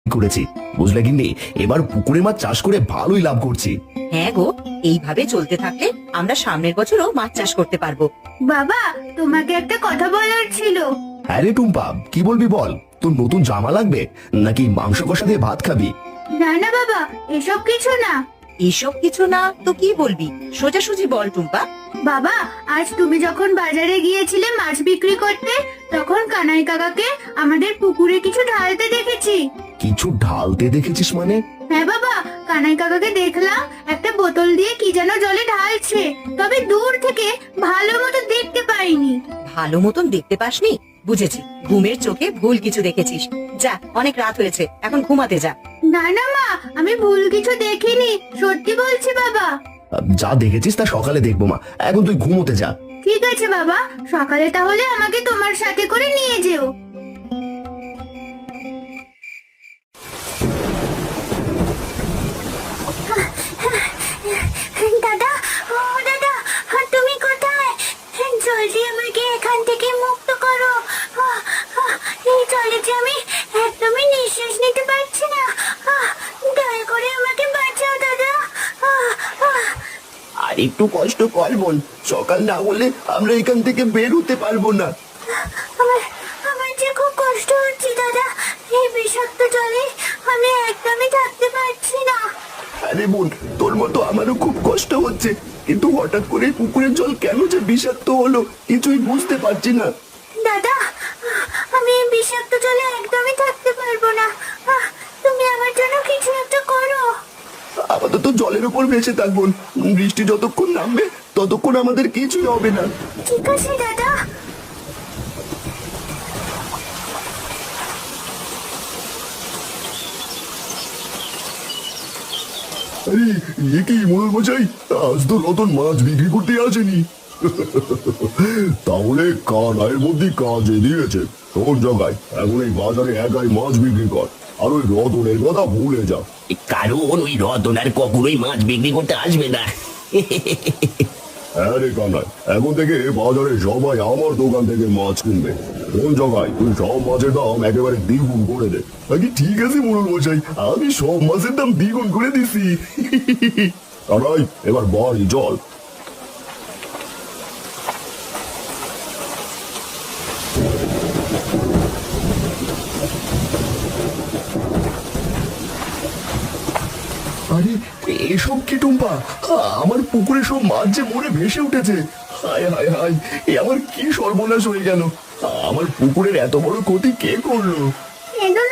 করেছি, বুঝলে গিন্নি। এবার পুকুরে মাছ চাষ করে ভালোই লাভ করছি। হ্যাঁ গো, এইভাবে চলতে থাকলে আমরা সামনের বছরও মাছ চাষ করতে পারবো। বাবা, তোমাকে একটা কথা বলার ছিল। হ্যাঁ রে টুম্পা, কি বলবি বল। তোর নতুন জামা লাগবে নাকি মাংস কষা দিয়ে ভাত খাবি? না না বাবা, এসব কিছু না। এসব কিছু না তো কি বলবি? সোজাসুজি বল টুম্পা। বাবা, আজ তুমি যখন বাজারে গিয়েছিলে মাছ বিক্রি করতে, তখন কানাই কাকাকে আমাদের পুকুরে কিছু ঢালতে দেখেছি। কিছু ঢালতে দেখেছিস মানে? হ্যাঁ বাবা, কানাই কাকাকে দেখলাম একটা বোতল দিয়ে কি যেন জলে ঢালছে, তবে দূর থেকে ভালো মতো দেখতে পাইনি। ভালো মতন দেখতে পাসনি? বুঝেছি, ঘুমের চোখে ভুল কিছু দেখেছিস। যা, অনেক রাত হয়েছে, এখন ঘুমাতে যা। না না মা, আমি ভুল কিছু দেখিনি, সত্যি বলছি বাবা। যা দেখেছিস তা সকালে দেখবো মা, এখন তুই ঘুমোতে যা। ঠিক আছে বাবা, সকালে তাহলে আমাকে তোমার সাথে করে নিয়ে যেও। দাদা, ও দাদা, তুমি কোথায়? জলদি আমাকে এখান থেকে মুক্ত করো। এই জলে যে আমি একদমই নিঃশ্বাস নিতে পারছি না। দয়া করে আমাকে বাঁচাও দাদা। আর একটু কষ্ট কর বোন, সকাল না হলে আমরা এখান থেকে বের হতে পারবো না। আমার আমার যে খুব কষ্ট হচ্ছে দাদা, এই বিষাক্ত জলে আমি একদমই থাকতে পারছি না। আরে বোন, তোর মতো আমারও খুব কষ্ট হচ্ছে, কিন্তু হঠাৎ করে পুকুরের জল কেন যে বিষাক্ত হলো কিছুই বুঝতে পারছি না। দাদা, আমি এই বিষাক্ত জলে একদমই থাকতে পারবো না। তুমি আমার জন্য কিছু একটা করো। আপাতত জলের উপর ভেসে থাকবো, বৃষ্টি যতক্ষণ নামবে ততক্ষণ আমাদের কিছুই হবে না। ঠিক আছে দাদা। আরে এ কি মোড়ল মশাই, আজ তো রতন মাছ বিক্রি করতে আসেনি। তাহলে কানাইয়ের মধ্যে কাজে দিয়েছে। তোর জগায় এখন এই বাজারে একাই মাছ বিক্রি কর, আর ওই রতনের কথা ভুলে যা। কারণ ওই রতন আর কখনোই মাছ বিক্রি করতে আসবে না। হ্যাঁ রে কানাই, এখন থেকে বাজারে সবাই আমার দোকান থেকে মাছ কিনবে। কোন জগায় তুই সব মাছের দাম একেবারে দ্বিগুণ করে দে। আগে ঠিক আছে মোড়ল মশাই, আমি সব মাছের দাম দ্বিগুণ করে দিছি। কানাই, এবার বাড়ি চল। আরে এসব কি টুম্পা, আমার পুকুরে সব মাছ যে মরে ভেসে উঠেছে। হায় হায় হায়, এ আমার কি সর্বনাশ হয়ে গেল। আমার পুকুরের এত বড় ক্ষতি কে করলো? কেঁদো